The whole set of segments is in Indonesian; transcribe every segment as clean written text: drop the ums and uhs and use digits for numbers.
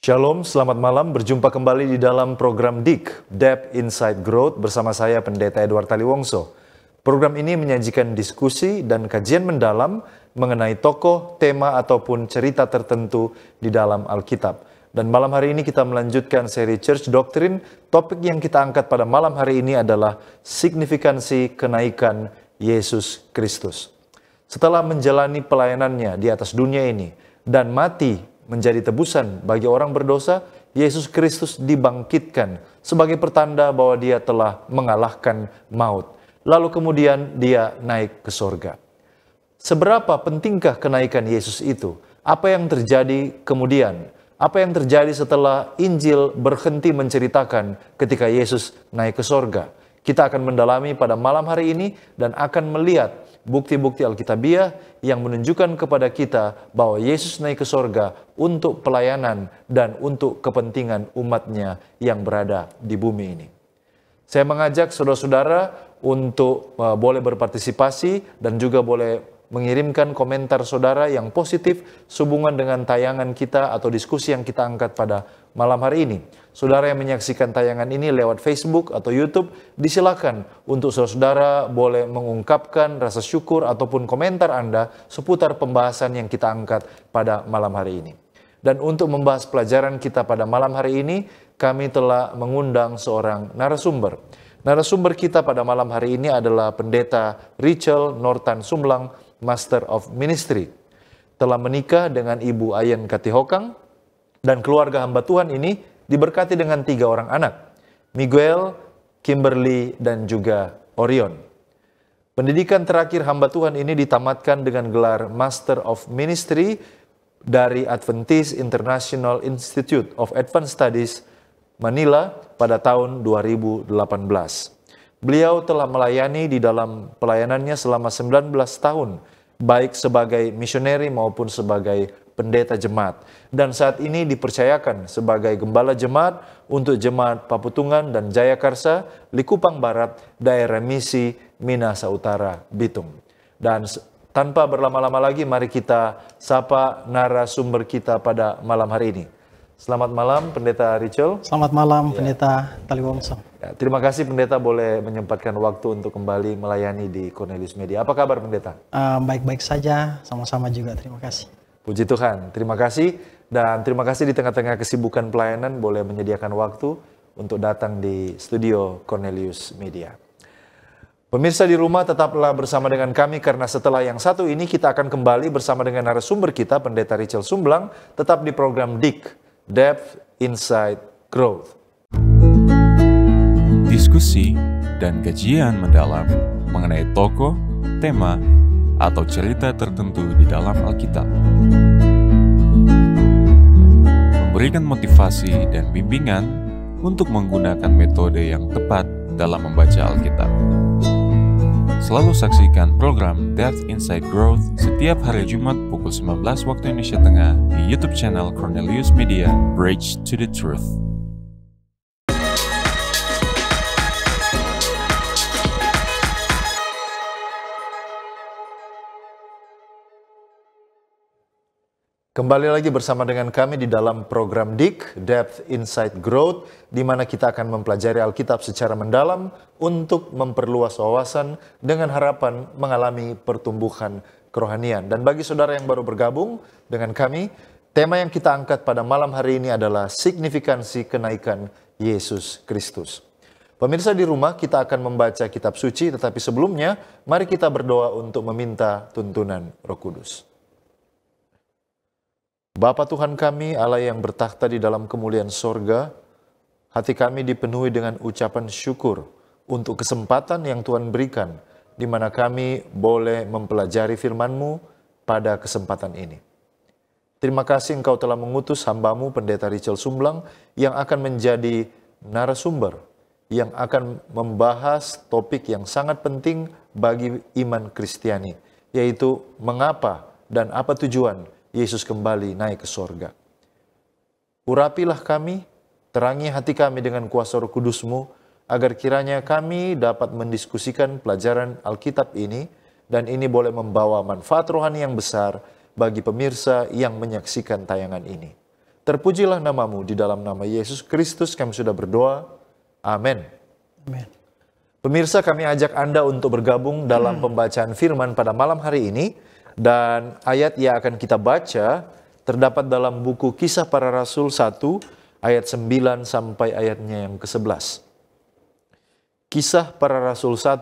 Shalom, selamat malam. Berjumpa kembali di dalam program DIG, Depth Insight Growth bersama saya Pendeta Edward Taliwongso. Program ini menyajikan diskusi dan kajian mendalam mengenai tokoh, tema ataupun cerita tertentu di dalam Alkitab. Dan malam hari ini kita melanjutkan seri Church Doctrine. Topik yang kita angkat pada malam hari ini adalah signifikansi kenaikan Yesus Kristus. Setelah menjalani pelayanannya di atas dunia ini dan mati menjadi tebusan bagi orang berdosa, Yesus Kristus dibangkitkan sebagai pertanda bahwa dia telah mengalahkan maut. Lalu kemudian dia naik ke sorga. Seberapa pentingkah kenaikan Yesus itu? Apa yang terjadi kemudian? Apa yang terjadi setelah Injil berhenti menceritakan ketika Yesus naik ke sorga? Kita akan mendalami pada malam hari ini dan akan melihat bukti-bukti Alkitabiah yang menunjukkan kepada kita bahwa Yesus naik ke sorga untuk pelayanan dan untuk kepentingan umatnya yang berada di bumi ini. Saya mengajak saudara-saudara untuk boleh berpartisipasi dan juga boleh mengirimkan komentar saudara yang positif sehubungan dengan tayangan kita atau diskusi yang kita angkat pada malam hari ini. Saudara yang menyaksikan tayangan ini lewat Facebook atau YouTube, disilakan untuk saudara boleh mengungkapkan rasa syukur ataupun komentar Anda seputar pembahasan yang kita angkat pada malam hari ini. Dan untuk membahas pelajaran kita pada malam hari ini, kami telah mengundang seorang narasumber. Narasumber kita pada malam hari ini adalah Pendeta Richel Nortan Sumlang, Master of Ministry. Telah menikah dengan Ibu Ayen Katihokang, dan keluarga hamba Tuhan ini diberkati dengan 3 orang anak, Miguel, Kimberly, dan juga Orion. Pendidikan terakhir hamba Tuhan ini ditamatkan dengan gelar Master of Ministry dari Adventist International Institute of Advanced Studies, Manila pada tahun 2018. Beliau telah melayani di dalam pelayanannya selama 19 tahun, baik sebagai misioneri maupun sebagai pendeta jemaat. Dan saat ini dipercayakan sebagai gembala jemaat untuk jemaat Paputungan dan Jayakarsa, Likupang Barat, daerah misi Minahasa Utara, Bitung. Dan tanpa berlama-lama lagi, mari kita sapa narasumber kita pada malam hari ini. Selamat malam Pendeta Richel. Selamat malam Pendeta Taliwongso. Terima kasih Pendeta boleh menyempatkan waktu untuk kembali melayani di Cornelius Media. Apa kabar Pendeta? Baik-baik saja, sama-sama juga, terima kasih. Puji Tuhan, terima kasih. Dan terima kasih di tengah-tengah kesibukan pelayanan boleh menyediakan waktu untuk datang di studio Cornelius Media. Pemirsa di rumah tetaplah bersama dengan kami karena setelah yang satu ini kita akan kembali bersama dengan narasumber kita Pendeta Richel Sumlang tetap di program DIG, Depth Insight Growth. Diskusi dan kajian mendalam mengenai tokoh, tema, atau cerita tertentu di dalam Alkitab. Memberikan motivasi dan bimbingan untuk menggunakan metode yang tepat dalam membaca Alkitab. Selalu saksikan program Depth Insight Growth setiap hari Jumat pukul 19 waktu Indonesia Tengah di YouTube channel Cornelius Media, Bridge to the Truth. Kembali lagi bersama dengan kami di dalam program DIG, Depth Insight Growth, di mana kita akan mempelajari Alkitab secara mendalam untuk memperluas wawasan dengan harapan mengalami pertumbuhan kerohanian. Dan bagi saudara yang baru bergabung dengan kami, tema yang kita angkat pada malam hari ini adalah signifikansi kenaikan Yesus Kristus. Pemirsa di rumah, kita akan membaca kitab suci, tetapi sebelumnya, mari kita berdoa untuk meminta tuntunan Roh Kudus. Bapa Tuhan kami, Allah yang bertakhta di dalam kemuliaan sorga, hati kami dipenuhi dengan ucapan syukur untuk kesempatan yang Tuhan berikan, di mana kami boleh mempelajari firman-Mu pada kesempatan ini. Terima kasih Engkau telah mengutus hamba-Mu Pendeta Richel Sumlang yang akan menjadi narasumber, yang akan membahas topik yang sangat penting bagi iman Kristiani, yaitu mengapa dan apa tujuan Yesus kembali naik ke sorga. Urapilah kami, terangi hati kami dengan kuasa Roh Kudus-Mu, agar kiranya kami dapat mendiskusikan pelajaran Alkitab ini, dan ini boleh membawa manfaat rohani yang besar bagi pemirsa yang menyaksikan tayangan ini. Terpujilah namamu, di dalam nama Yesus Kristus kami sudah berdoa. Amin. Amin. Pemirsa, kami ajak Anda untuk bergabung dalam pembacaan firman pada malam hari ini. Dan ayat yang akan kita baca terdapat dalam buku Kisah Para Rasul 1 ayat 9 sampai ayatnya yang ke-11. Kisah Para Rasul 1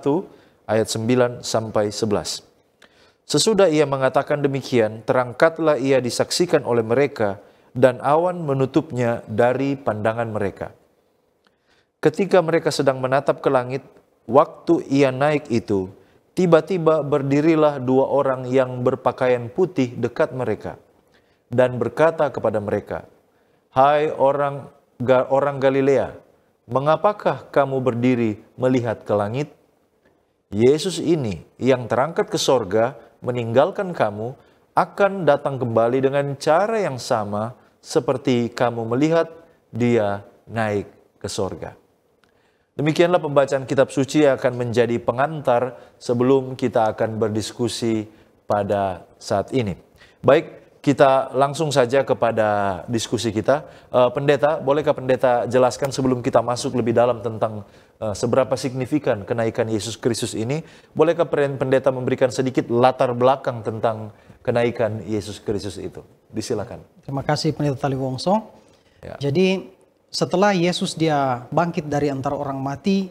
ayat 9 sampai 11. Sesudah ia mengatakan demikian, terangkatlah ia disaksikan oleh mereka, dan awan menutupnya dari pandangan mereka. Ketika mereka sedang menatap ke langit, waktu ia naik itu, tiba-tiba berdirilah dua orang yang berpakaian putih dekat mereka, dan berkata kepada mereka, "Hai orang Galilea, mengapakah kamu berdiri melihat ke langit? Yesus ini yang terangkat ke sorga meninggalkan kamu akan datang kembali dengan cara yang sama seperti kamu melihat dia naik ke sorga." Demikianlah pembacaan kitab suci yang akan menjadi pengantar sebelum kita akan berdiskusi pada saat ini. Baik, kita langsung saja kepada diskusi kita. Pendeta, bolehkah pendeta jelaskan sebelum kita masuk lebih dalam tentang seberapa signifikan kenaikan Yesus Kristus ini? Bolehkah pendeta memberikan sedikit latar belakang tentang kenaikan Yesus Kristus itu? Disilakan. Terima kasih Pendeta Taliwongso. Ya. Jadi setelah Yesus dia bangkit dari antara orang mati,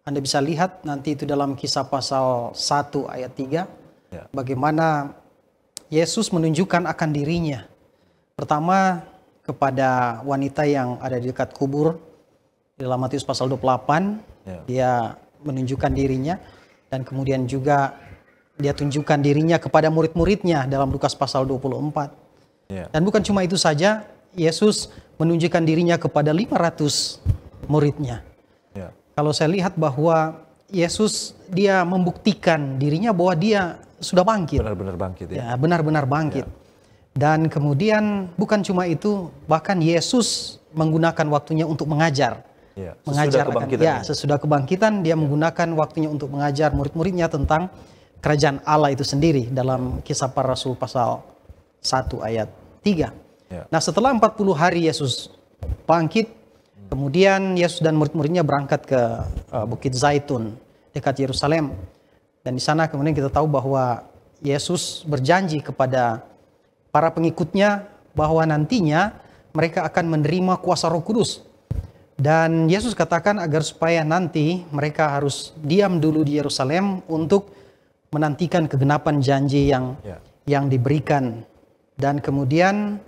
Anda bisa lihat nanti itu dalam Kisah pasal 1 ayat 3, Ya. bagaimana Yesus menunjukkan akan dirinya. Pertama kepada wanita yang ada di dekat kubur, di dalam Matius pasal 28, Ya. dia menunjukkan dirinya. Dan kemudian juga dia tunjukkan dirinya kepada murid-muridnya dalam Lukas pasal 24. Ya. Dan bukan cuma itu saja, Yesus menunjukkan dirinya kepada 500 muridnya. Ya. Kalau saya lihat bahwa Yesus dia membuktikan dirinya bahwa dia sudah bangkit. Benar-benar bangkit ya. Ya, benar-benar bangkit. Dan kemudian bukan cuma itu, bahkan Yesus menggunakan waktunya untuk mengajar. Ya. Mengajar Sesudah kebangkitan ini. sesudah kebangkitan dia menggunakan waktunya untuk mengajar murid-muridnya tentang kerajaan Allah itu sendiri dalam Kisah Para Rasul pasal 1 ayat 3. Ya. Nah, setelah 40 hari Yesus bangkit, kemudian Yesus dan murid-muridnya berangkat ke Bukit Zaitun dekat Yerusalem. Dan di sana kemudian kita tahu bahwa Yesus berjanji kepada para pengikutnya bahwa nantinya mereka akan menerima kuasa Roh Kudus. Dan Yesus katakan agar supaya nanti mereka harus diam dulu di Yerusalem untuk menantikan kegenapan janji yang diberikan. Dan kemudian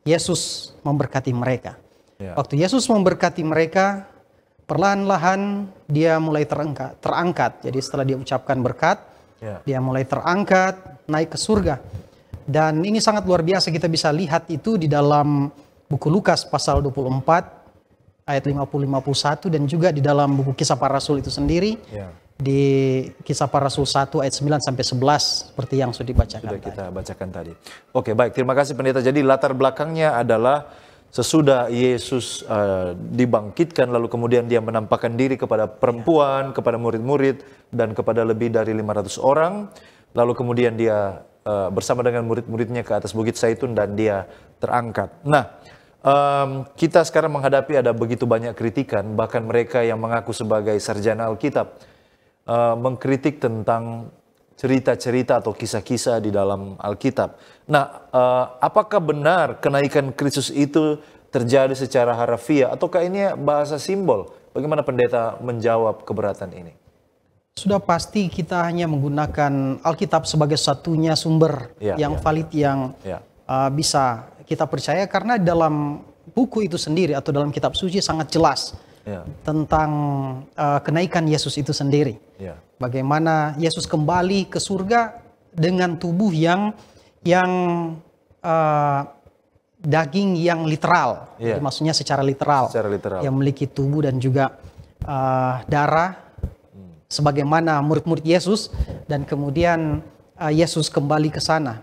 Yesus memberkati mereka. Ya. Waktu Yesus memberkati mereka, perlahan-lahan dia mulai terangkat. Jadi setelah dia ucapkan berkat, Ya. dia mulai terangkat, naik ke surga. Dan ini sangat luar biasa, kita bisa lihat itu di dalam buku Lukas pasal 24 ayat 50-51 dan juga di dalam buku Kisah Para Rasul itu sendiri. Ya. Di Kisah Para Rasul 1 ayat 9 sampai 11 seperti yang sudah dibacakan Sudah tadi. kita bacakan tadi. Oke, baik. Terima kasih pendeta. Jadi latar belakangnya adalah sesudah Yesus dibangkitkan, lalu kemudian dia menampakkan diri kepada perempuan, kepada murid-murid, dan kepada lebih dari 500 orang. Lalu kemudian dia bersama dengan murid-muridnya ke atas Bukit Zaitun dan dia terangkat. Nah, kita sekarang menghadapi ada begitu banyak kritikan, bahkan mereka yang mengaku sebagai sarjana Alkitab mengkritik tentang cerita-cerita atau kisah-kisah di dalam Alkitab. Nah, apakah benar kenaikan Kristus itu terjadi secara harafiah ataukah ini bahasa simbol? Bagaimana pendeta menjawab keberatan ini? Sudah pasti kita hanya menggunakan Alkitab sebagai satunya sumber yang valid, yang bisa kita percaya, karena dalam buku itu sendiri atau dalam kitab suci sangat jelas tentang kenaikan Yesus itu sendiri. Bagaimana Yesus kembali ke surga dengan tubuh yang daging yang literal, jadi maksudnya secara literal, yang memiliki tubuh dan juga darah, sebagaimana murid-murid Yesus, dan kemudian Yesus kembali ke sana.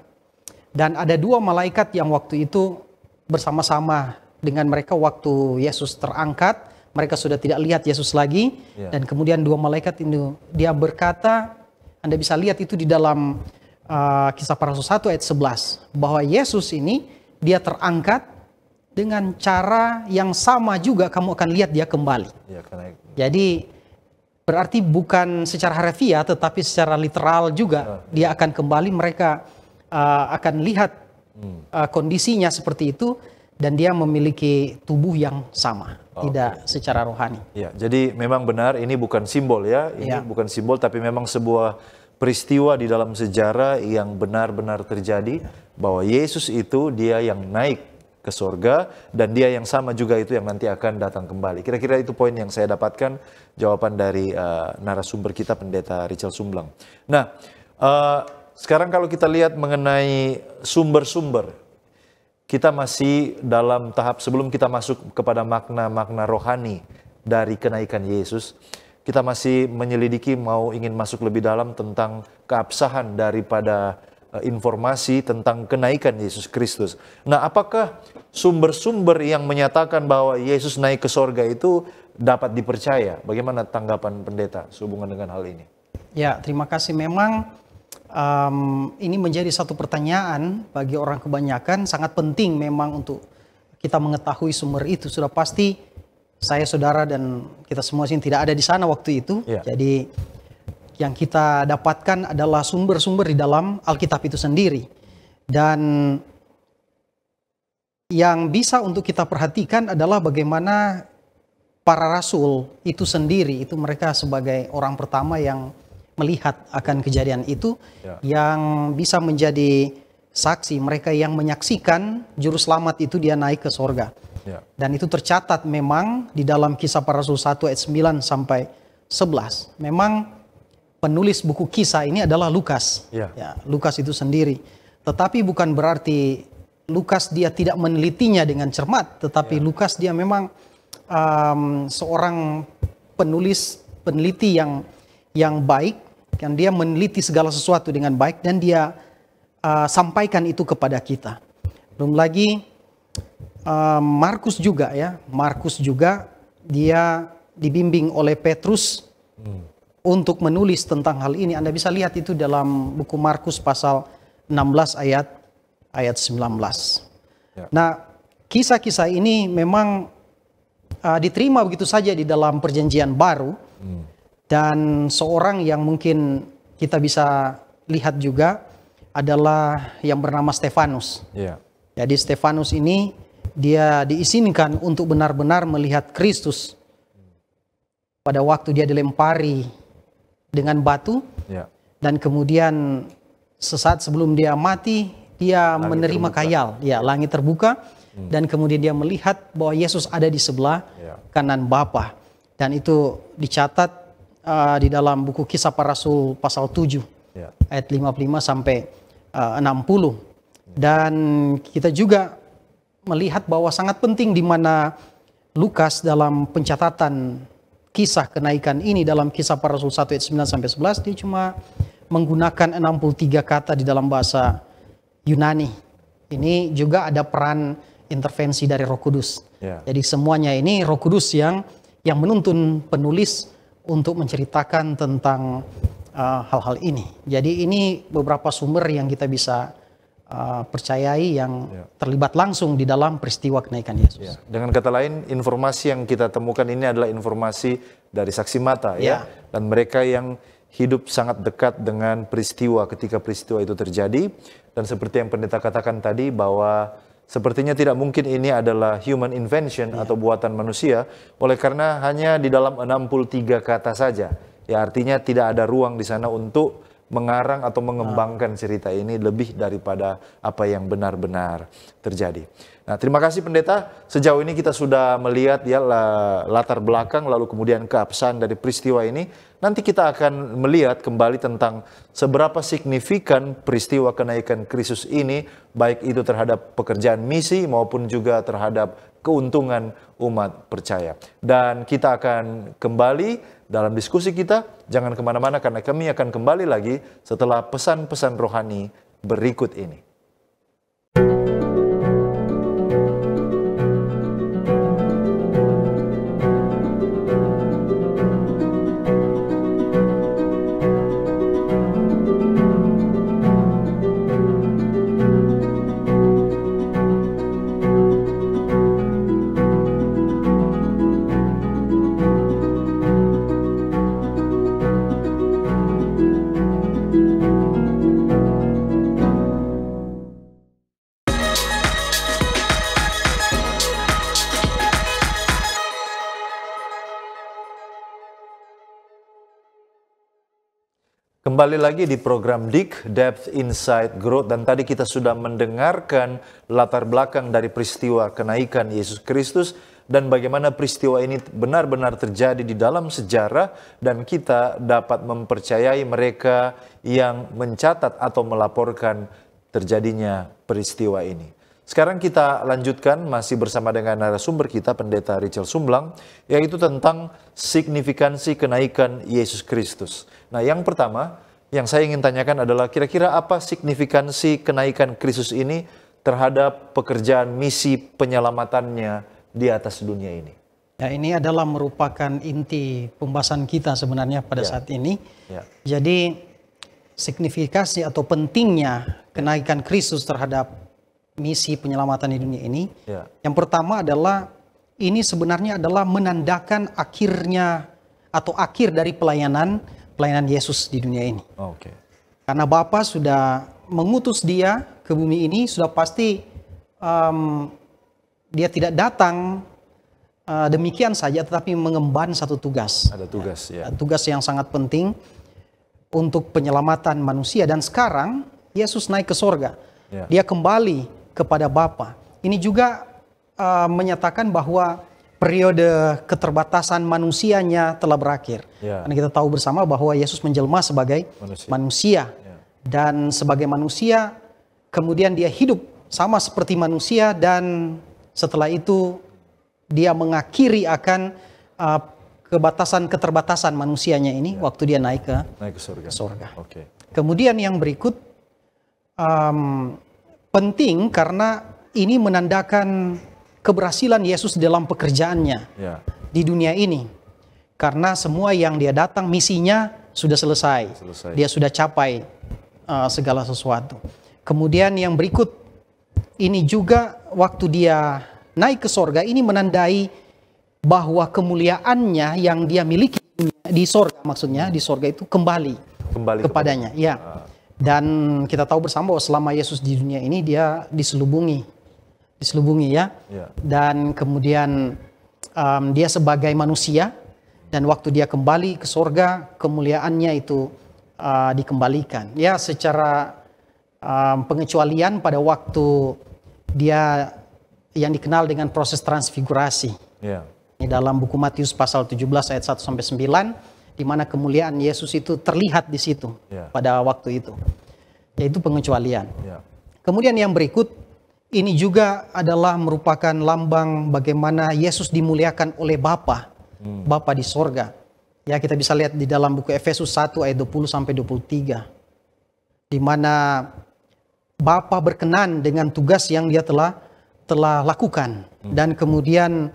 Dan ada dua malaikat yang waktu itu bersama-sama dengan mereka waktu Yesus terangkat. Mereka sudah tidak lihat Yesus lagi. Dan kemudian dua malaikat ini dia berkata, Anda bisa lihat itu di dalam Kisah Para Rasul 1 ayat 11. Bahwa Yesus ini dia terangkat dengan cara yang sama juga kamu akan lihat dia kembali. Ya, karena Jadi berarti bukan secara harfiah tetapi secara literal juga dia akan kembali. Mereka akan lihat kondisinya seperti itu dan dia memiliki tubuh yang sama, tidak secara rohani. ya, jadi memang benar ini bukan simbol ya, ini bukan simbol tapi memang sebuah peristiwa di dalam sejarah yang benar-benar terjadi bahwa Yesus itu dia yang naik ke surga dan dia yang sama juga itu yang nanti akan datang kembali. Kira-kira itu poin yang saya dapatkan jawaban dari narasumber kita Pendeta Richel Sumblang. Nah, sekarang kalau kita lihat mengenai sumber-sumber, kita masih dalam tahap sebelum kita masuk kepada makna-makna rohani dari kenaikan Yesus, kita masih menyelidiki ingin masuk lebih dalam tentang keabsahan daripada informasi tentang kenaikan Yesus Kristus. Nah, apakah sumber-sumber yang menyatakan bahwa Yesus naik ke sorga itu dapat dipercaya? Bagaimana tanggapan pendeta sehubungan dengan hal ini? Ya, terima kasih. Memang ini menjadi satu pertanyaan bagi orang kebanyakan. Sangat penting memang untuk kita mengetahui sumber itu. Sudah pasti saya, saudara, dan kita semua sini tidak ada di sana waktu itu. Ya. Jadi yang kita dapatkan adalah sumber-sumber di dalam Alkitab itu sendiri. Dan yang bisa untuk kita perhatikan adalah bagaimana para rasul itu sendiri, itu mereka sebagai orang pertama yang melihat akan kejadian itu, yang bisa menjadi saksi, mereka yang menyaksikan juru selamat itu dia naik ke sorga. Dan itu tercatat memang di dalam Kisah Para Rasul 1 ayat 9 sampai 11. Memang penulis buku kisah ini adalah Lukas. Ya, Lukas itu sendiri. Tetapi bukan berarti Lukas dia tidak menelitinya dengan cermat, tetapi Lukas dia memang seorang peneliti yang baik, yang dia meneliti segala sesuatu dengan baik dan dia sampaikan itu kepada kita. Belum lagi Markus juga ya, Markus juga dia dibimbing oleh Petrus untuk menulis tentang hal ini. Anda bisa lihat itu dalam buku Markus pasal 16 ayat 19. Nah, kisah-kisah ini memang diterima begitu saja di dalam Perjanjian Baru. Dan seorang yang mungkin kita bisa lihat juga adalah yang bernama Stefanus. Jadi Stefanus ini dia diizinkan untuk benar-benar melihat Kristus pada waktu dia dilempari dengan batu, dan kemudian sesaat sebelum dia mati, dia menerima khayal, langit terbuka, dan kemudian dia melihat bahwa Yesus ada di sebelah kanan Bapa, dan itu dicatat di dalam buku Kisah Para Rasul pasal 7 ayat 55 sampai 60, dan kita juga melihat bahwa sangat penting di mana Lukas dalam pencatatan kisah kenaikan ini dalam Kisah Para Rasul 1 ayat 9 sampai 11 dia cuma menggunakan 63 kata di dalam bahasa Yunani. Ini juga ada peran intervensi dari Roh Kudus. Jadi semuanya ini Roh Kudus yang menuntun penulis untuk menceritakan tentang hal-hal ini. Jadi ini beberapa sumber yang kita bisa percayai yang terlibat langsung di dalam peristiwa kenaikan Yesus. Dengan kata lain, informasi yang kita temukan ini adalah informasi dari saksi mata dan mereka yang hidup sangat dekat dengan peristiwa ketika peristiwa itu terjadi. Dan seperti yang pendeta katakan tadi bahwa sepertinya tidak mungkin ini adalah human invention atau buatan manusia, oleh karena hanya di dalam 63 kata saja. Ya, artinya tidak ada ruang di sana untuk mengarang atau mengembangkan cerita ini lebih daripada apa yang benar-benar terjadi. Nah, terima kasih pendeta. Sejauh ini kita sudah melihat ya latar belakang lalu kemudian keabsahan dari peristiwa ini. Nanti kita akan melihat kembali tentang seberapa signifikan peristiwa kenaikan Kristus ini, baik itu terhadap pekerjaan misi maupun juga terhadap keuntungan umat percaya. Dan kita akan kembali dalam diskusi kita, jangan kemana-mana karena kami akan kembali lagi setelah pesan-pesan rohani berikut ini. Kembali lagi di program DIK, Depth Insight Growth, dan tadi kita sudah mendengarkan latar belakang dari peristiwa kenaikan Yesus Kristus dan bagaimana peristiwa ini benar-benar terjadi di dalam sejarah dan kita dapat mempercayai mereka yang mencatat atau melaporkan terjadinya peristiwa ini. Sekarang kita lanjutkan masih bersama dengan narasumber kita, Pendeta Richel Sumblang, yaitu tentang signifikansi kenaikan Yesus Kristus. Nah, yang pertama yang saya ingin tanyakan adalah kira-kira apa signifikansi kenaikan Kristus ini terhadap pekerjaan misi penyelamatannya di atas dunia ini? Ya, ini adalah merupakan inti pembahasan kita sebenarnya pada saat ini. Jadi signifikasi atau pentingnya kenaikan Kristus terhadap misi penyelamatan di dunia ini. Yang pertama adalah ini sebenarnya adalah menandakan akhirnya atau akhir dari pelayanan Yesus di dunia ini. Karena Bapa sudah mengutus dia ke bumi ini, sudah pasti dia tidak datang demikian saja, tetapi mengemban satu tugas. Ada tugas, tugas yang sangat penting untuk penyelamatan manusia. Dan sekarang Yesus naik ke sorga. Dia kembali kepada Bapa. Ini juga menyatakan bahwa periode keterbatasan manusianya telah berakhir. Karena kita tahu bersama bahwa Yesus menjelma sebagai manusia. Dan sebagai manusia, kemudian dia hidup sama seperti manusia, dan setelah itu dia mengakhiri akan keterbatasan manusianya ini waktu dia naik ke surga. Kemudian yang berikut penting karena ini menandakan keberhasilan Yesus dalam pekerjaannya di dunia ini. Karena semua yang dia datang, misinya sudah selesai. Dia sudah capai segala sesuatu. Kemudian yang berikut, ini juga waktu dia naik ke sorga, ini menandai bahwa kemuliaannya yang dia miliki di sorga, maksudnya di sorga itu kembali kepadanya. Dan kita tahu bersama bahwa selama Yesus di dunia ini dia diselubungi dan kemudian dia sebagai manusia, dan waktu dia kembali ke sorga kemuliaannya itu dikembalikan. Secara pengecualian pada waktu dia yang dikenal dengan proses transfigurasi. Ini dalam buku Matius pasal 17 ayat 1-9. Di mana kemuliaan Yesus itu terlihat di situ pada waktu itu, yaitu pengecualian. Kemudian yang berikut, ini juga adalah merupakan lambang bagaimana Yesus dimuliakan oleh Bapa di sorga. Kita bisa lihat di dalam buku Efesus 1 ayat 20-23, di mana Bapa berkenan dengan tugas yang dia telah lakukan, dan kemudian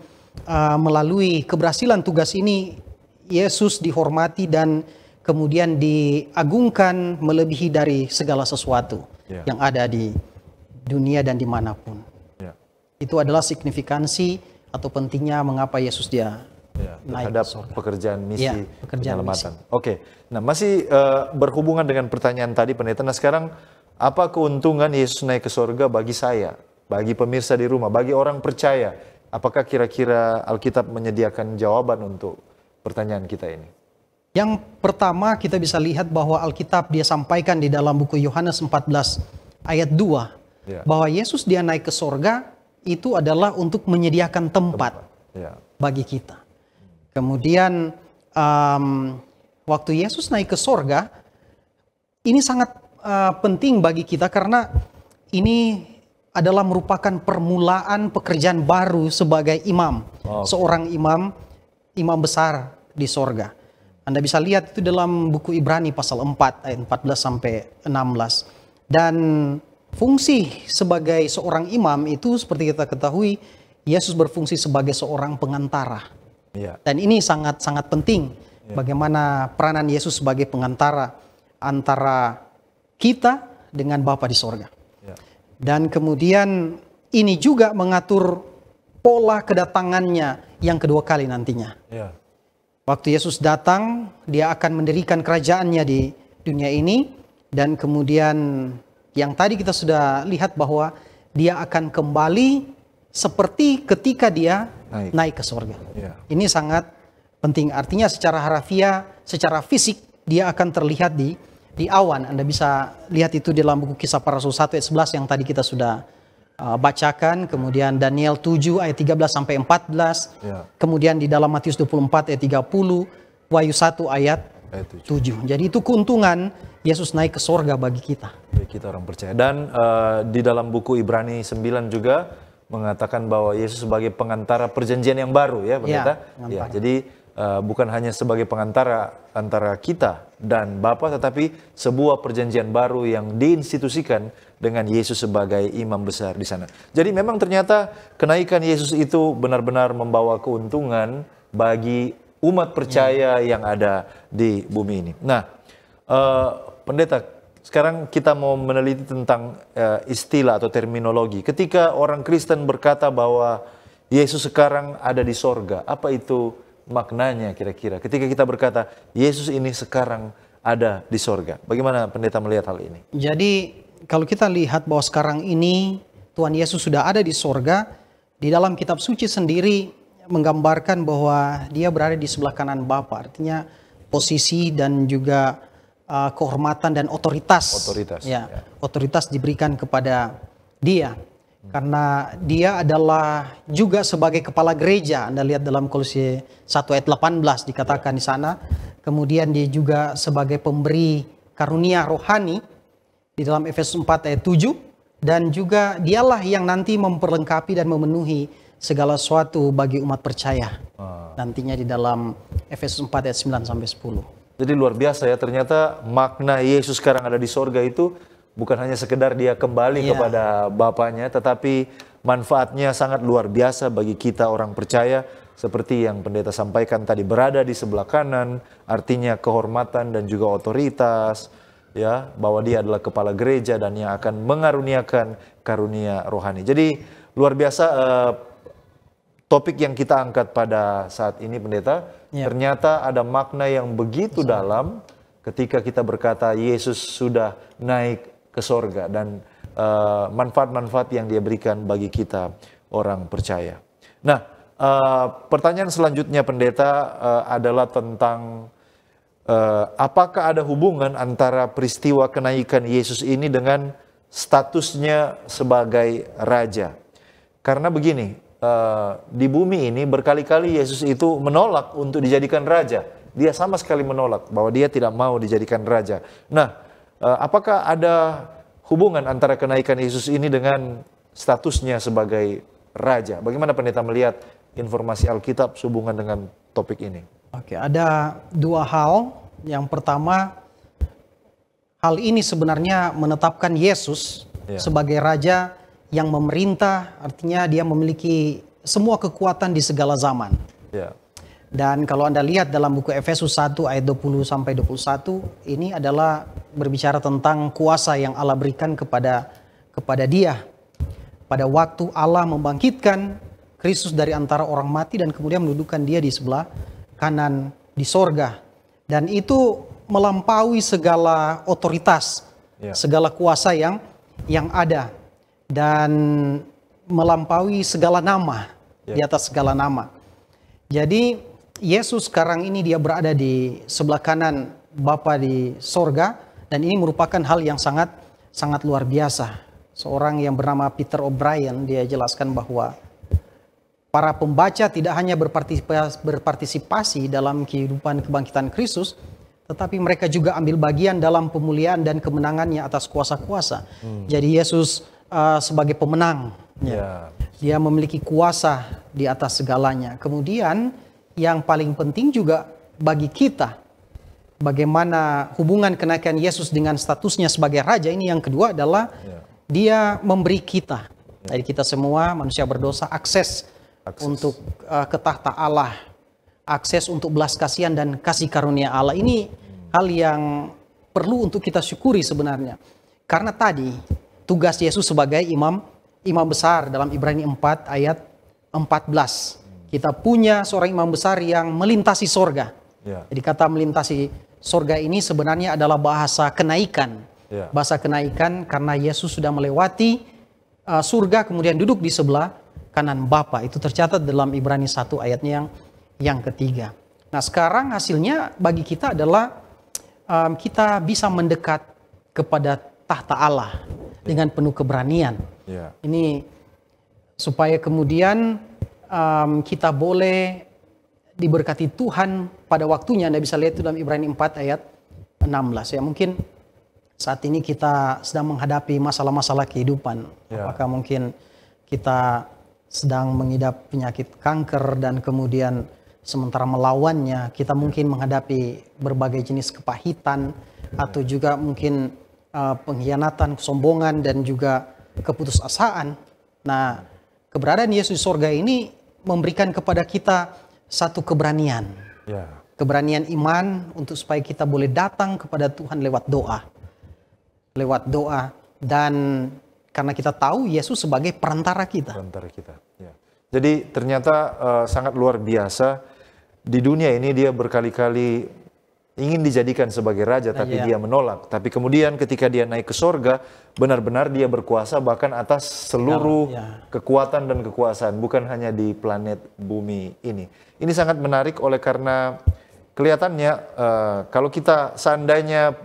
melalui keberhasilan tugas ini Yesus dihormati dan kemudian diagungkan melebihi dari segala sesuatu yang ada di dunia dan dimanapun. Itu adalah signifikansi atau pentingnya mengapa Yesus dia naik terhadap ke surga. Pekerjaan misi penyelamatan. Misi. Nah masih berhubungan dengan pertanyaan tadi, Pendeta. Nah sekarang apa keuntungan Yesus naik ke surga bagi saya, bagi pemirsa di rumah, bagi orang percaya? Apakah kira-kira Alkitab menyediakan jawaban untuk pertanyaan kita ini? Yang pertama kita bisa lihat bahwa Alkitab dia sampaikan di dalam buku Yohanes 14 ayat 2 bahwa Yesus dia naik ke sorga itu adalah untuk menyediakan tempat bagi kita. Kemudian waktu Yesus naik ke sorga ini sangat penting bagi kita karena ini adalah merupakan permulaan pekerjaan baru sebagai imam, seorang imam besar di sorga. Anda bisa lihat itu dalam buku Ibrani pasal 4 ayat 14-16. Dan fungsi sebagai seorang imam itu seperti kita ketahui, Yesus berfungsi sebagai seorang pengantara. Dan ini sangat-sangat penting bagaimana peranan Yesus sebagai pengantara antara kita dengan Bapa di sorga. Dan kemudian ini juga mengatur pola kedatangannya yang kedua kali nantinya. Waktu Yesus datang, dia akan mendirikan kerajaannya di dunia ini. Dan kemudian yang tadi kita sudah lihat bahwa dia akan kembali seperti ketika dia naik ke surga. Ini sangat penting. Artinya secara harafiah, secara fisik dia akan terlihat di di awan. Anda bisa lihat itu di dalam buku Kisah Para Rasul 1 ayat 11 yang tadi kita sudah bacakan. Kemudian Daniel 7 ayat 13 sampai 14. Ya. Kemudian di dalam Matius 24 ayat 30. Wahyu 1 ayat 7. Jadi itu keuntungan Yesus naik ke sorga bagi kita. Bagi kita orang percaya. Dan di dalam buku Ibrani 9 juga mengatakan bahwa Yesus sebagai pengantara perjanjian yang baru ya pendeta. Ya, jadi bukan hanya sebagai pengantara antara kita dan Bapa, tetapi sebuah perjanjian baru yang diinstitusikan dengan Yesus sebagai imam besar di sana. Jadi memang ternyata kenaikan Yesus itu benar-benar membawa keuntungan bagi umat percaya yang ada di bumi ini. Nah, pendeta, sekarang kita mau meneliti tentang istilah atau terminologi. Ketika orang Kristen berkata bahwa Yesus sekarang ada di sorga, apa itu maknanya kira-kira? Ketika kita berkata Yesus ini sekarang ada di sorga, bagaimana pendeta melihat hal ini? Jadi kalau kita lihat bahwa sekarang ini Tuhan Yesus sudah ada di sorga, di dalam kitab suci sendiri menggambarkan bahwa dia berada di sebelah kanan Bapa. Artinya posisi dan juga kehormatan dan otoritas. Otoritas diberikan kepada dia. Karena dia adalah juga sebagai kepala gereja. Anda lihat dalam Kolose 1 ayat 18 dikatakan di sana. Kemudian dia juga sebagai pemberi karunia rohani di dalam Efesus 4 ayat 7. Dan juga dialah yang nanti memperlengkapi dan memenuhi segala sesuatu bagi umat percaya. Nantinya di dalam Efesus 4 ayat 9 sampai 10. Jadi luar biasa ya, ternyata makna Yesus sekarang ada di sorga itu bukan hanya sekedar dia kembali kepada Bapaknya, tetapi manfaatnya sangat luar biasa bagi kita orang percaya. Seperti yang pendeta sampaikan tadi, berada di sebelah kanan, artinya kehormatan dan juga otoritas, ya, bahwa dia adalah kepala gereja dan yang akan mengaruniakan karunia rohani. Jadi luar biasa topik yang kita angkat pada saat ini pendeta, ternyata ada makna yang begitu dalam ketika kita berkata Yesus sudah naik ke sorga dan manfaat-manfaat yang dia berikan bagi kita orang percaya. Nah, pertanyaan selanjutnya pendeta adalah tentang apakah ada hubungan antara peristiwa kenaikan Yesus ini dengan statusnya sebagai raja? Karena begini, di bumi ini berkali-kali Yesus itu menolak untuk dijadikan raja. Dia sama sekali menolak bahwa dia tidak mau dijadikan raja. Nah, apakah ada hubungan antara kenaikan Yesus ini dengan statusnya sebagai raja? Bagaimana pendeta melihat informasi Alkitab sehubungan dengan topik ini? Oke, ada dua hal. Yang pertama, hal ini sebenarnya menetapkan Yesus sebagai raja yang memerintah, artinya dia memiliki semua kekuatan di segala zaman. Dan kalau Anda lihat dalam buku Efesus 1 ayat 20 sampai 21, ini adalah berbicara tentang kuasa yang Allah berikan kepada dia. Pada waktu Allah membangkitkan Kristus dari antara orang mati dan kemudian mendudukkan dia di sebelah kanan di sorga. Dan itu melampaui segala otoritas, segala kuasa yang ada. Dan melampaui segala nama, di atas segala nama. Jadi Yesus sekarang ini dia berada di sebelah kanan Bapa di sorga, dan ini merupakan hal yang sangat luar biasa. Seorang yang bernama Peter O'Brien, dia jelaskan bahwa para pembaca tidak hanya berpartisipasi dalam kehidupan kebangkitan Kristus, tetapi mereka juga ambil bagian dalam pemulihan dan kemenangannya atas kuasa-kuasa. Jadi Yesus sebagai pemenang, dia memiliki kuasa di atas segalanya. Kemudian yang paling penting juga bagi kita, bagaimana hubungan kenaikan Yesus dengan statusnya sebagai raja ini. Yang kedua adalah dia memberi kita, dari kita semua manusia berdosa, akses. Untuk ke tahta Allah, akses untuk belas kasihan dan kasih karunia Allah. Ini hal yang perlu untuk kita syukuri sebenarnya. Karena tadi tugas Yesus sebagai imam besar dalam Ibrani 4 ayat 14. Kita punya seorang imam besar yang melintasi sorga. Jadi kata melintasi sorga ini sebenarnya adalah bahasa kenaikan. Bahasa kenaikan karena Yesus sudah melewati surga kemudian duduk di sebelah kanan Bapa. Itu tercatat dalam Ibrani 1 ayatnya yang ketiga. Nah sekarang hasilnya bagi kita adalah kita bisa mendekat kepada tahta Allah dengan penuh keberanian. Ya. Ini supaya kemudian kita boleh diberkati Tuhan pada waktunya. Anda bisa lihat itu dalam Ibrani 4 ayat 16. Ya, mungkin saat ini kita sedang menghadapi masalah-masalah kehidupan. Ya. Apakah mungkin kita sedang mengidap penyakit kanker dan kemudian sementara melawannya kita mungkin menghadapi berbagai jenis kepahitan atau juga mungkin pengkhianatan, kesombongan dan juga keputusasaan. Nah, keberadaan Yesus di sorga ini memberikan kepada kita satu keberanian. Ya. Keberanian iman untuk supaya kita boleh datang kepada Tuhan lewat doa. Lewat doa. Dan karena kita tahu Yesus sebagai perantara kita. Perantara kita. Ya. Jadi ternyata sangat luar biasa. Di dunia ini dia berkali-kali ingin dijadikan sebagai raja, tapi dia menolak. Tapi kemudian ketika dia naik ke sorga, benar-benar dia berkuasa bahkan atas seluruh kekuatan dan kekuasaan, bukan hanya di planet bumi ini. Ini sangat menarik oleh karena kelihatannya kalau kita seandainya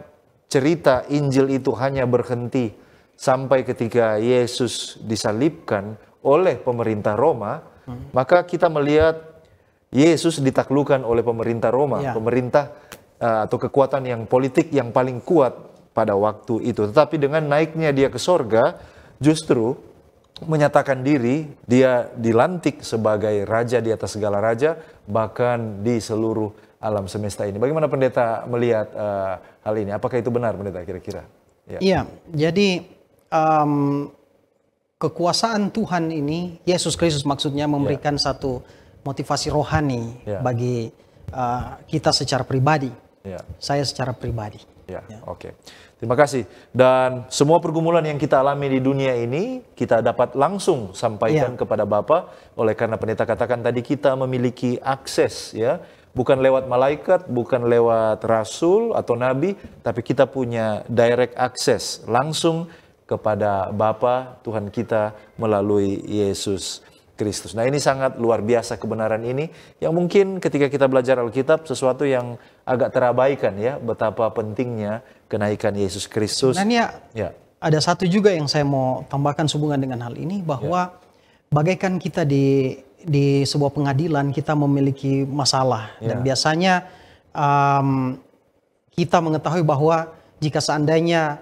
cerita Injil itu hanya berhenti sampai ketika Yesus disalibkan oleh pemerintah Roma, maka kita melihat Yesus ditaklukkan oleh pemerintah Roma, pemerintah atau kekuatan yang politik yang paling kuat pada waktu itu. Tetapi dengan naiknya dia ke sorga, justru menyatakan diri, dia dilantik sebagai raja di atas segala raja, bahkan di seluruh alam semesta ini. Bagaimana pendeta melihat hal ini? Apakah itu benar, pendeta, kira-kira? Iya, jadi kekuasaan Tuhan ini, Yesus Kristus maksudnya memberikan satu motivasi rohani bagi kita secara pribadi. Saya secara pribadi. Oke. Terima kasih. Dan semua pergumulan yang kita alami di dunia ini, kita dapat langsung sampaikan kepada Bapa. Oleh karena pendeta katakan tadi, kita memiliki akses, ya, bukan lewat malaikat, bukan lewat rasul atau nabi, tapi kita punya direct access langsung kepada Bapa Tuhan kita melalui Yesus Kristus. Nah, ini sangat luar biasa kebenaran ini, yang mungkin ketika kita belajar Alkitab sesuatu yang agak terabaikan, ya, betapa pentingnya kenaikan Yesus Kristus. Sebenarnya ada satu juga yang saya mau tambahkan sehubungan dengan hal ini, bahwa bagaikan kita di sebuah pengadilan, kita memiliki masalah, dan biasanya kita mengetahui bahwa jika seandainya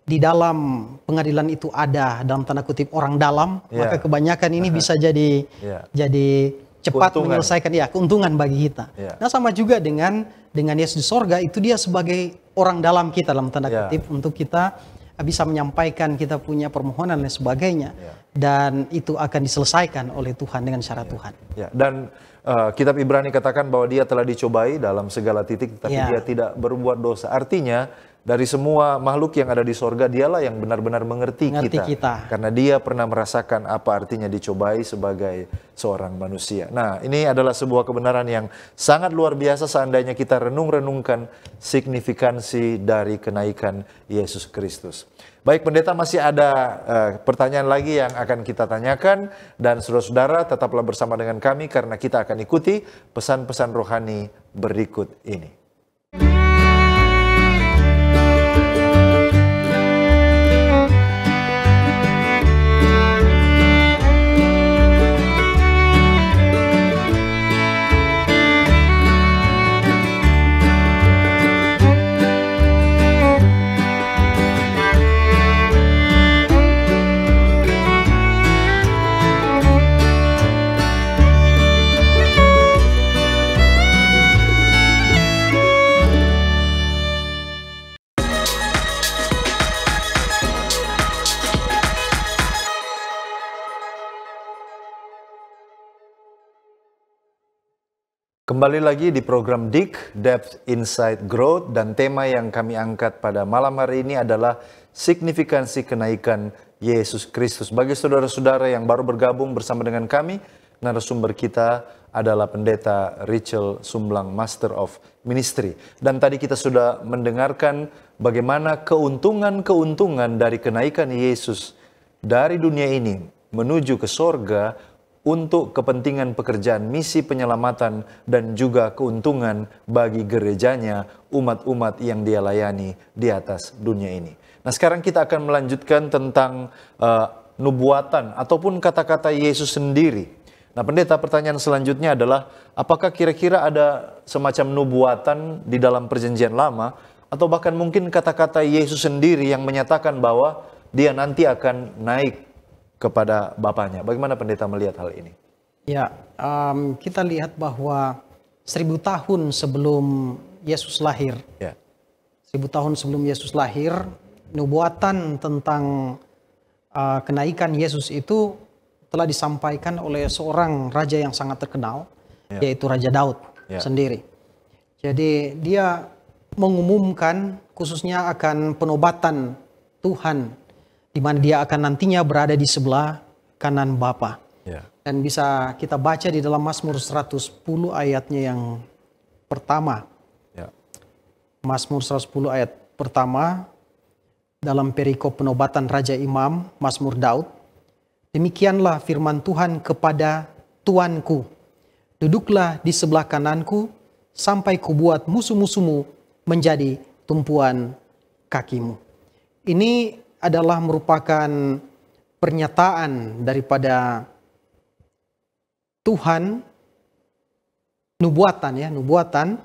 di dalam pengadilan itu ada dalam tanda kutip orang dalam, maka kebanyakan ini bisa jadi cepat menyelesaikan keuntungan bagi kita. Nah, sama juga dengan Yesus di sorga, itu dia sebagai orang dalam kita dalam tanda kutip untuk kita bisa menyampaikan kita punya permohonan dan sebagainya, dan itu akan diselesaikan oleh Tuhan dengan cara Tuhan. Dan kitab Ibrani katakan bahwa dia telah dicobai dalam segala titik, tapi dia tidak berbuat dosa. Artinya dari semua makhluk yang ada di sorga, dialah yang benar-benar mengerti kita. Karena dia pernah merasakan apa artinya dicobai sebagai seorang manusia. Nah, ini adalah sebuah kebenaran yang sangat luar biasa seandainya kita renung-renungkan signifikansi dari kenaikan Yesus Kristus. Baik, pendeta, masih ada pertanyaan lagi yang akan kita tanyakan. Dan saudara-saudara, tetaplah bersama dengan kami karena kita akan ikuti pesan-pesan rohani berikut ini. Kembali lagi di program DIG, Depth Insight Growth, dan tema yang kami angkat pada malam hari ini adalah signifikansi kenaikan Yesus Kristus. Bagi saudara-saudara yang baru bergabung bersama dengan kami, narasumber kita adalah Pendeta Richel Sumblang, Master of Ministry. Dan tadi kita sudah mendengarkan bagaimana keuntungan-keuntungan dari kenaikan Yesus dari dunia ini menuju ke sorga untuk kepentingan pekerjaan misi penyelamatan dan juga keuntungan bagi gerejanya, umat-umat yang dia layani di atas dunia ini. Nah, sekarang kita akan melanjutkan tentang nubuatan ataupun kata-kata Yesus sendiri. Nah, pendeta, pertanyaan selanjutnya adalah, apakah kira-kira ada semacam nubuatan di dalam perjanjian lama, atau bahkan mungkin kata-kata Yesus sendiri yang menyatakan bahwa dia nanti akan naik kepada Bapaknya? Bagaimana pendeta melihat hal ini? Ya, kita lihat bahwa 1000 tahun sebelum Yesus lahir, Ya. 1000 tahun sebelum Yesus lahir, nubuatan tentang kenaikan Yesus itu telah disampaikan oleh seorang raja yang sangat terkenal, yaitu Raja Daud sendiri. Jadi dia mengumumkan khususnya akan penobatan Tuhan, di mana dia akan nantinya berada di sebelah kanan Bapa. Dan bisa kita baca di dalam Mazmur 110 ayatnya yang pertama. Mazmur 110 ayat pertama, dalam perikop penobatan Raja Imam, Mazmur Daud. Demikianlah firman Tuhan kepada Tuanku, duduklah di sebelah kananku, sampai kubuat musuh-musuhmu menjadi tumpuan kakimu. Ini adalah merupakan pernyataan daripada Tuhan, nubuatan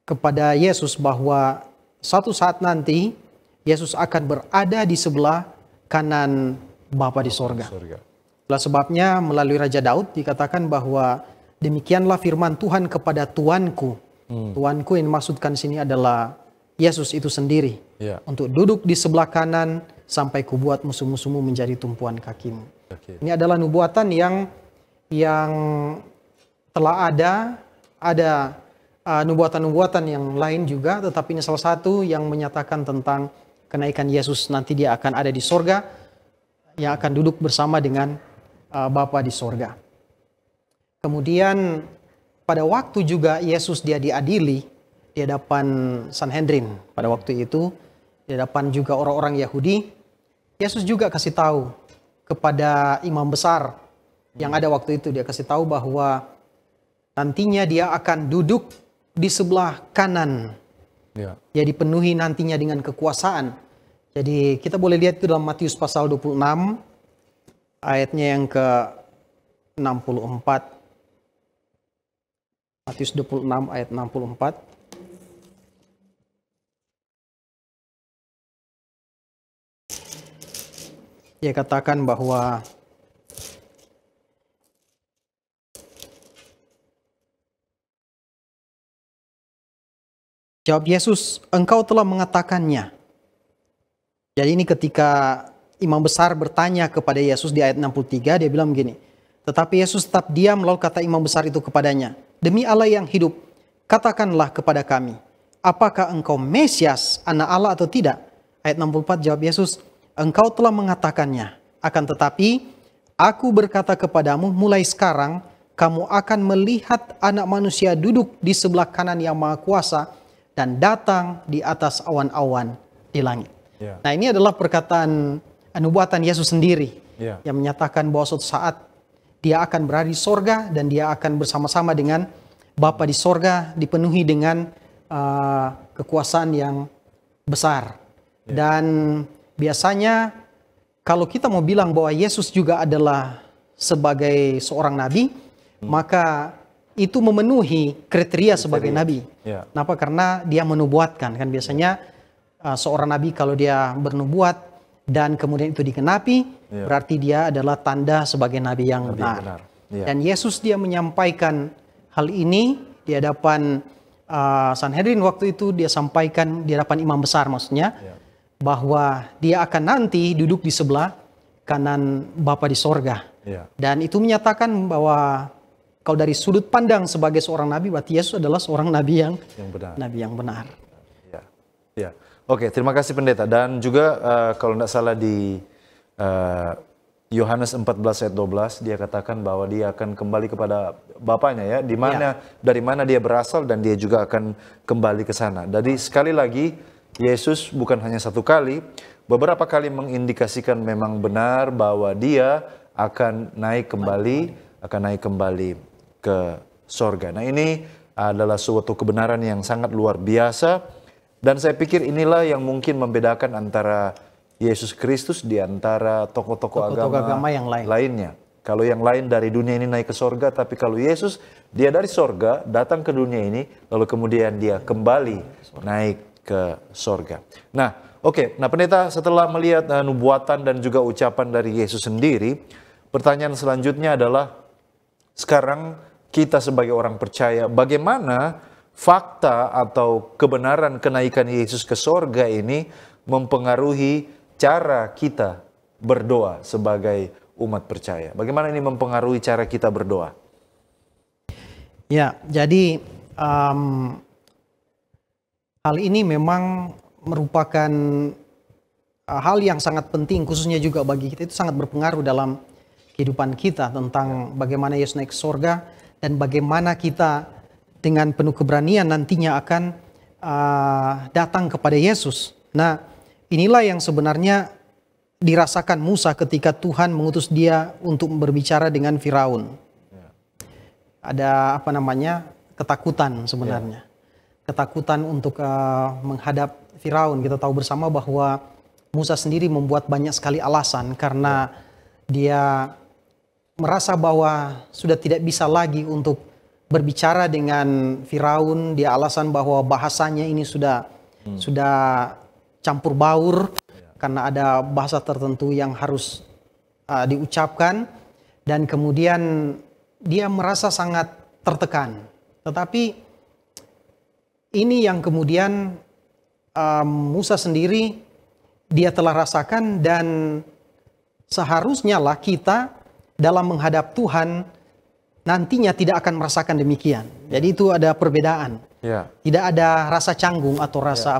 kepada Yesus bahwa suatu saat nanti Yesus akan berada di sebelah kanan Bapa di sorga. Itulah sebabnya melalui Raja Daud dikatakan bahwa demikianlah firman Tuhan kepada Tuanku. Tuanku yang dimaksudkan sini adalah Yesus itu sendiri, untuk duduk di sebelah kanan sampai kubuat musuh-musuhmu menjadi tumpuan kakimu. Ini adalah nubuatan yang telah ada nubuatan-nubuatan yang lain juga, tetapi ini salah satu yang menyatakan tentang kenaikan Yesus. Nanti dia akan ada di sorga, yang akan duduk bersama dengan Bapa di sorga. Kemudian pada waktu juga Yesus dia diadili di hadapan Sanhedrin pada waktu itu, di hadapan juga orang-orang Yahudi, Yesus juga kasih tahu kepada imam besar yang ada waktu itu, dia kasih tahu bahwa nantinya dia akan duduk di sebelah kanan. Dia dipenuhi nantinya dengan kekuasaan. Jadi kita boleh lihat itu dalam Matius pasal 26 ayatnya yang ke-64. Matius 26 ayat 64. Dia katakan bahwa jawab Yesus, engkau telah mengatakannya. Jadi ini ketika imam besar bertanya kepada Yesus di ayat 63, dia bilang begini. Tetapi Yesus tetap diam, lalu kata imam besar itu kepadanya, demi Allah yang hidup, katakanlah kepada kami, apakah engkau Mesias, anak Allah atau tidak? Ayat 64 jawab Yesus, engkau telah mengatakannya, akan tetapi aku berkata kepadamu, mulai sekarang kamu akan melihat anak manusia duduk di sebelah kanan yang maha kuasa dan datang di atas awan-awan di langit. Nah, ini adalah perkataan nubuatan Yesus sendiri yang menyatakan bahwa suatu saat dia akan berada di sorga dan dia akan bersama-sama dengan Bapa di sorga, dipenuhi dengan kekuasaan yang besar. Dan biasanya kalau kita mau bilang bahwa Yesus juga adalah sebagai seorang nabi, maka itu memenuhi kriteria sebagai nabi. Kenapa? Karena dia menubuatkan. Kan biasanya seorang nabi kalau dia bernubuat dan kemudian itu dikenapi, berarti dia adalah tanda sebagai nabi yang benar. Dan Yesus dia menyampaikan hal ini di hadapan Sanhedrin waktu itu, dia sampaikan di hadapan imam besar maksudnya, bahwa dia akan nanti duduk di sebelah kanan Bapa di sorga. Dan itu menyatakan bahwa kalau dari sudut pandang sebagai seorang nabi, berarti Yesus adalah seorang nabi yang benar. Nabi yang benar. Oke, terima kasih pendeta. Dan juga kalau tidak salah di Yohanes 14 ayat 12, dia katakan bahwa dia akan kembali kepada Bapaknya ya, dari mana dia berasal dan dia juga akan kembali ke sana. Jadi sekali lagi, Yesus bukan hanya satu kali, beberapa kali mengindikasikan memang benar bahwa dia akan naik kembali ke sorga. Nah, ini adalah suatu kebenaran yang sangat luar biasa, dan saya pikir inilah yang mungkin membedakan antara Yesus Kristus di antara tokoh-tokoh agama yang lainnya. Kalau yang lain dari dunia ini naik ke sorga, tapi kalau Yesus, dia dari sorga datang ke dunia ini, lalu kemudian dia kembali naik ke sorga. Nah, oke. Nah, pendeta, setelah melihat nubuatan dan juga ucapan dari Yesus sendiri, pertanyaan selanjutnya adalah, sekarang kita sebagai orang percaya, bagaimana fakta atau kebenaran kenaikan Yesus ke sorga ini mempengaruhi cara kita berdoa sebagai umat percaya? Bagaimana ini mempengaruhi cara kita berdoa? Ya, jadi hal ini memang merupakan hal yang sangat penting, khususnya juga bagi kita, itu sangat berpengaruh dalam kehidupan kita tentang bagaimana Yesus naik ke sorga dan bagaimana kita dengan penuh keberanian nantinya akan datang kepada Yesus. Nah, inilah yang sebenarnya dirasakan Musa ketika Tuhan mengutus dia untuk berbicara dengan Firaun. Ada ketakutan sebenarnya. Ketakutan untuk menghadap Firaun. Kita tahu bersama bahwa Musa sendiri membuat banyak sekali alasan karena dia merasa bahwa sudah tidak bisa lagi untuk berbicara dengan Firaun. Dia alasan bahwa bahasanya ini sudah campur baur karena ada bahasa tertentu yang harus diucapkan, dan kemudian dia merasa sangat tertekan. Tetapi ini yang kemudian Musa sendiri dia telah rasakan, dan seharusnya lah kita dalam menghadap Tuhan nantinya tidak akan merasakan demikian. Jadi itu ada perbedaan. Tidak ada rasa canggung atau rasa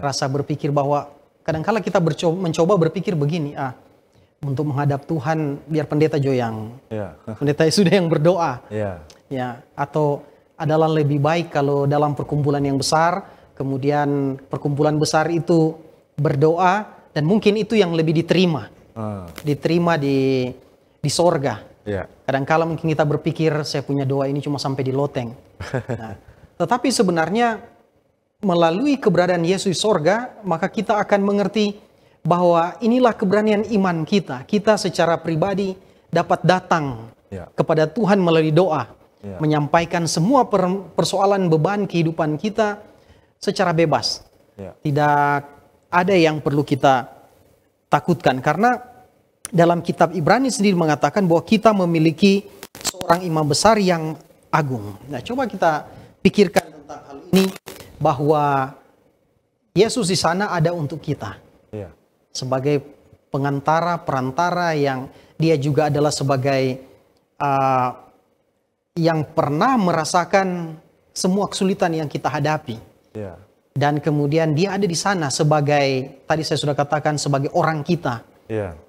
rasa berpikir bahwa kadang-kala kita mencoba berpikir begini, untuk menghadap Tuhan biar pendeta Joyang, pendeta sudah yang berdoa, atau adalah lebih baik kalau dalam perkumpulan yang besar, kemudian perkumpulan besar itu berdoa, dan mungkin itu yang lebih diterima di sorga. Kadang-kala mungkin kita berpikir saya punya doa ini cuma sampai di loteng. Nah, tetapi sebenarnya melalui keberadaan Yesus di sorga, maka kita akan mengerti bahwa inilah keberanian iman kita. Kita secara pribadi dapat datang kepada Tuhan melalui doa, menyampaikan semua persoalan beban kehidupan kita secara bebas. Tidak ada yang perlu kita takutkan, karena dalam kitab Ibrani sendiri mengatakan bahwa kita memiliki seorang imam besar yang agung. Nah, coba kita pikirkan tentang hal ini, bahwa Yesus di sana ada untuk kita. Sebagai perantara yang dia juga adalah sebagai yang pernah merasakan semua kesulitan yang kita hadapi. Dan kemudian dia ada di sana sebagai, tadi saya sudah katakan, sebagai orang kita.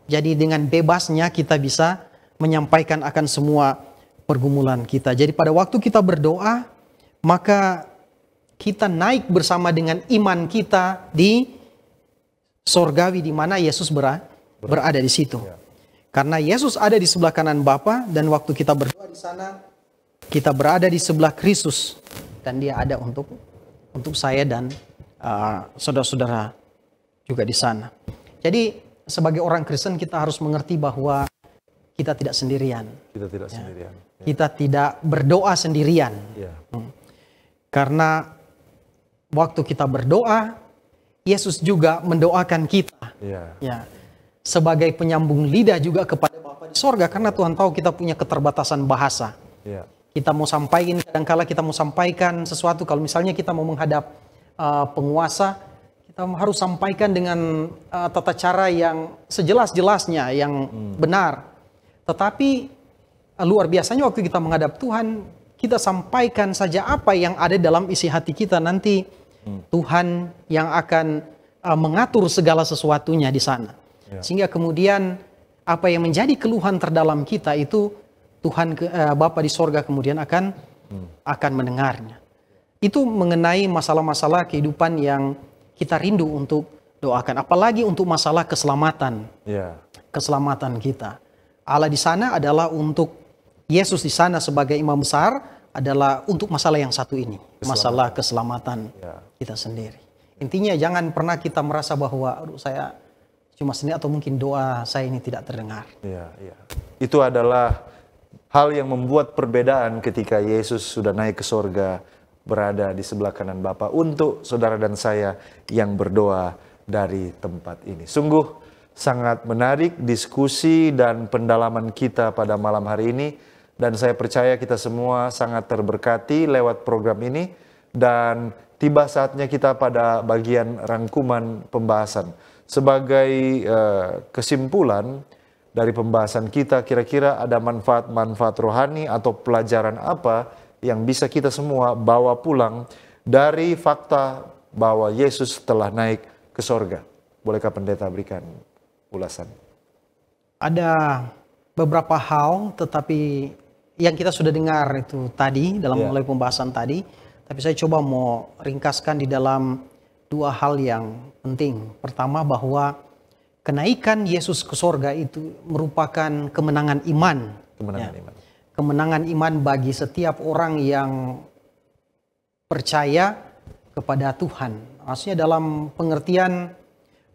Jadi dengan bebasnya kita bisa menyampaikan akan semua pergumulan kita. Jadi pada waktu kita berdoa, maka kita naik bersama dengan iman kita di sorgawi, di mana Yesus berada di situ. Karena Yesus ada di sebelah kanan Bapa, dan waktu kita berdoa di sana, kita berada di sebelah Kristus, dan dia ada untuk saya dan saudara-saudara juga di sana. Jadi sebagai orang Kristen kita harus mengerti bahwa kita tidak sendirian. Kita tidak berdoa sendirian. Karena waktu kita berdoa, Yesus juga mendoakan kita. Sebagai penyambung lidah juga kepada Bapa di sorga, karena Tuhan tahu kita punya keterbatasan bahasa. Kita mau sampaikan, kadang-kala kita mau sampaikan sesuatu, kalau misalnya kita mau menghadap penguasa, kita harus sampaikan dengan tata cara yang sejelas-jelasnya, yang benar. Tetapi luar biasanya waktu kita menghadap Tuhan, kita sampaikan saja apa yang ada dalam isi hati kita. Nanti Tuhan yang akan mengatur segala sesuatunya di sana. Sehingga kemudian apa yang menjadi keluhan terdalam kita itu Tuhan Bapa di sorga kemudian akan mendengarnya. Itu mengenai masalah-masalah kehidupan yang kita rindu untuk doakan, apalagi untuk masalah keselamatan, keselamatan kita. Allah di sana adalah untuk Yesus di sana sebagai imam besar adalah untuk masalah yang satu ini, masalah keselamatan kita sendiri. Intinya jangan pernah kita merasa bahwa aduh saya cuma sendiri atau mungkin doa saya ini tidak terdengar. Ya, ya. Itu adalah hal yang membuat perbedaan ketika Yesus sudah naik ke sorga, berada di sebelah kanan Bapa untuk saudara dan saya yang berdoa dari tempat ini. Sungguh sangat menarik diskusi dan pendalaman kita pada malam hari ini. Dan saya percaya kita semua sangat terberkati lewat program ini. Dan tiba saatnya kita pada bagian rangkuman pembahasan. Sebagai kesimpulan dari pembahasan kita, kira-kira ada manfaat-manfaat rohani atau pelajaran apa yang bisa kita semua bawa pulang dari fakta bahwa Yesus telah naik ke sorga. Bolehkah pendeta berikan ulasan? Ada beberapa hal, tetapi yang kita sudah dengar itu tadi dalam mulai pembahasan tadi, tapi saya coba mau ringkaskan di dalam dua hal yang penting. Pertama, bahwa kenaikan Yesus ke sorga itu merupakan kemenangan iman. Iman. Kemenangan iman bagi setiap orang yang percaya kepada Tuhan. Maksudnya dalam pengertian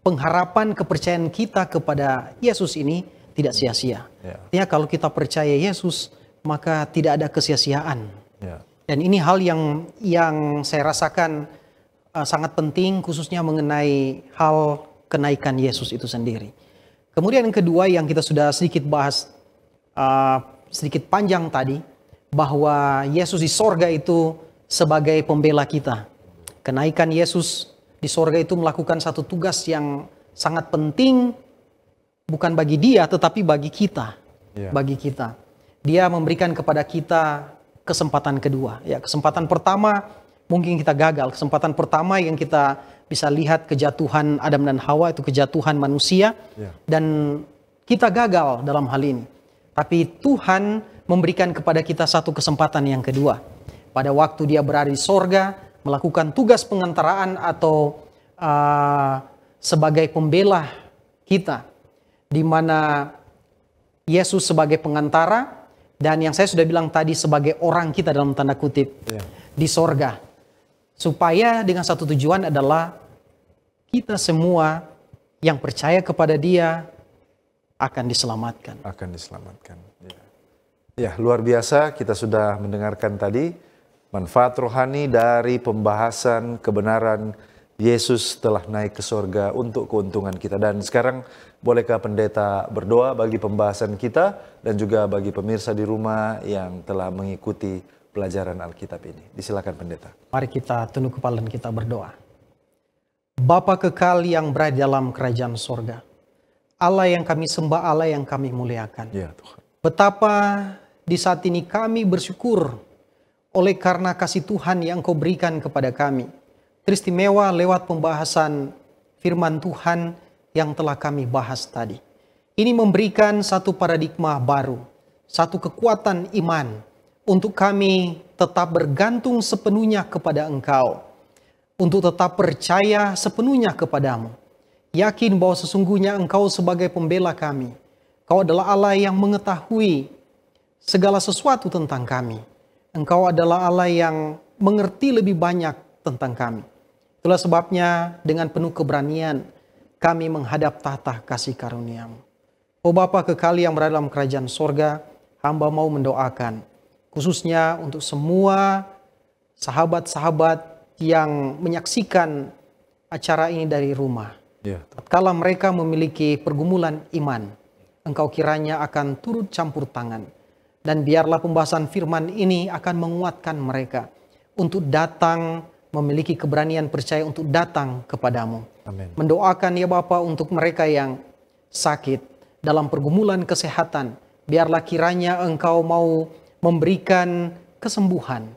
pengharapan kepercayaan kita kepada Yesus ini tidak sia-sia. Artinya kalau kita percaya Yesus, maka tidak ada kesia-siaan. Dan ini hal yang saya rasakan sangat penting, khususnya mengenai hal kenaikan Yesus itu sendiri. Kemudian yang kedua yang kita sudah sedikit bahas sedikit panjang tadi, bahwa Yesus di sorga itu sebagai pembela kita. Kenaikan Yesus di sorga itu melakukan satu tugas yang sangat penting, bukan bagi dia tetapi bagi kita. Bagi kita. Dia memberikan kepada kita kesempatan kedua. Ya, kesempatan pertama mungkin kita gagal. Kesempatan pertama yang kita bisa lihat kejatuhan Adam dan Hawa, itu kejatuhan manusia. Dan kita gagal dalam hal ini. Tapi Tuhan memberikan kepada kita satu kesempatan yang kedua. Pada waktu dia berada di sorga, melakukan tugas pengantaraan atau sebagai pembela kita. Di mana Yesus sebagai pengantara, dan yang saya sudah bilang tadi sebagai orang kita dalam tanda kutip di sorga. Supaya dengan satu tujuan adalah kita semua yang percaya kepada dia akan diselamatkan. Akan diselamatkan. Ya, luar biasa kita sudah mendengarkan tadi manfaat rohani dari pembahasan kebenaran Yesus telah naik ke sorga untuk keuntungan kita. Dan sekarang bolehkah pendeta berdoa bagi pembahasan kita dan juga bagi pemirsa di rumah yang telah mengikuti pelajaran Alkitab ini. Disilakan pendeta. Mari kita tunduk kepala dan kita berdoa. Bapa kekal yang berada dalam kerajaan sorga, Allah yang kami sembah, Allah yang kami muliakan. Ya, Tuhan. Betapa di saat ini kami bersyukur oleh karena kasih Tuhan yang Kau berikan kepada kami. Teristimewa lewat pembahasan firman Tuhan yang telah kami bahas tadi. Ini memberikan satu paradigma baru, satu kekuatan iman untuk kami tetap bergantung sepenuhnya kepada Engkau, untuk tetap percaya sepenuhnya kepadamu. Yakin bahwa sesungguhnya Engkau sebagai pembela kami. Kau adalah Allah yang mengetahui segala sesuatu tentang kami. Engkau adalah Allah yang mengerti lebih banyak tentang kami. Itulah sebabnya dengan penuh keberanian kami menghadap tahta kasih karunia-Mu. Oh Bapa kekal yang berada dalam kerajaan sorga, hamba mau mendoakan khususnya untuk semua sahabat-sahabat yang menyaksikan acara ini dari rumah. Tatkala mereka memiliki pergumulan iman, Engkau kiranya akan turut campur tangan. Dan biarlah pembahasan firman ini akan menguatkan mereka untuk datang, memiliki keberanian percaya untuk datang kepadamu. Amin. Mendoakan ya Bapa untuk mereka yang sakit dalam pergumulan kesehatan. Biarlah kiranya Engkau mau memberikan kesembuhan.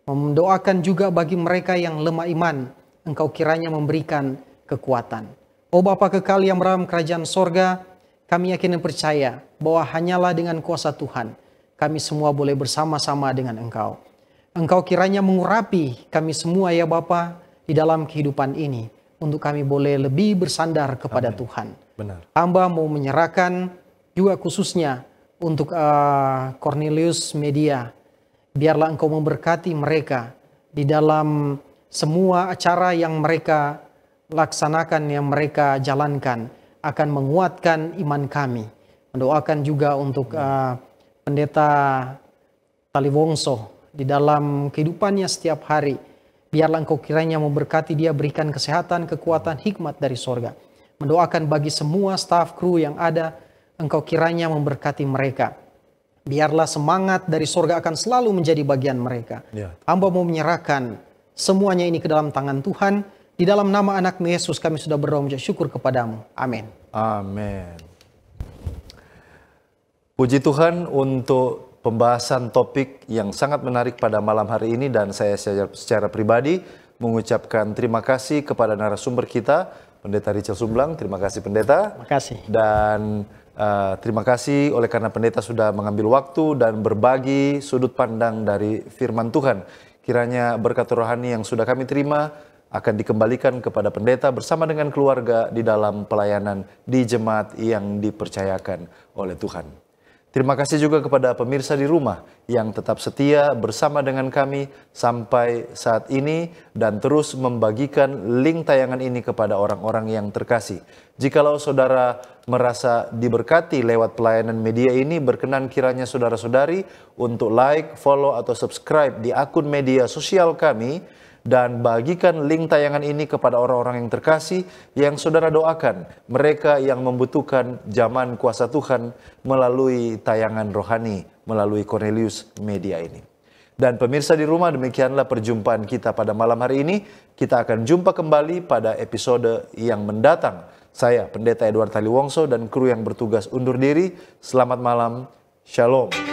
Mendoakan juga bagi mereka yang lemah iman. Engkau kiranya memberikan kekuatan. Oh Bapa kekal yang dalam kerajaan sorga, kami yakin dan percaya bahwa hanyalah dengan kuasa Tuhan kami semua boleh bersama-sama dengan Engkau. Engkau kiranya mengurapi kami semua ya Bapa di dalam kehidupan ini, untuk kami boleh lebih bersandar kepada Tuhan. Benar. Hamba mau menyerahkan juga khususnya untuk Cornelius Media. Biarlah Engkau memberkati mereka di dalam semua acara yang mereka laksanakan, yang mereka jalankan, akan menguatkan iman kami. Mendoakan juga untuk Pendeta Taliwongso di dalam kehidupannya setiap hari. Biarlah Engkau kiranya memberkati dia, berikan kesehatan, kekuatan, hikmat dari sorga. Mendoakan bagi semua staf kru yang ada, Engkau kiranya memberkati mereka. Biarlah semangat dari sorga akan selalu menjadi bagian mereka. Hamba mau menyerahkan semuanya ini ke dalam tangan Tuhan. Di dalam nama anak-Mu Yesus kami sudah berdoa mengucap syukur kepadamu. Amin. Amin. Puji Tuhan untuk pembahasan topik yang sangat menarik pada malam hari ini, dan saya secara pribadi mengucapkan terima kasih kepada narasumber kita, Pendeta Richel Sumblang. Terima kasih Pendeta. Terima kasih. Dan terima kasih oleh karena Pendeta sudah mengambil waktu dan berbagi sudut pandang dari firman Tuhan. Kiranya berkat rohani yang sudah kami terima akan dikembalikan kepada Pendeta bersama dengan keluarga di dalam pelayanan di jemaat yang dipercayakan oleh Tuhan. Terima kasih juga kepada pemirsa di rumah yang tetap setia bersama dengan kami sampai saat ini dan terus membagikan link tayangan ini kepada orang-orang yang terkasih. Jikalau saudara merasa diberkati lewat pelayanan media ini, berkenan kiranya saudara-saudari untuk like, follow, atau subscribe di akun media sosial kami, dan bagikan link tayangan ini kepada orang-orang yang terkasih yang saudara doakan, mereka yang membutuhkan zaman kuasa Tuhan melalui tayangan rohani, melalui Cornelius Media ini. Dan pemirsa di rumah, demikianlah perjumpaan kita pada malam hari ini. Kita akan jumpa kembali pada episode yang mendatang. Saya Pendeta Edward Taliwongso dan kru yang bertugas undur diri. Selamat malam, Shalom.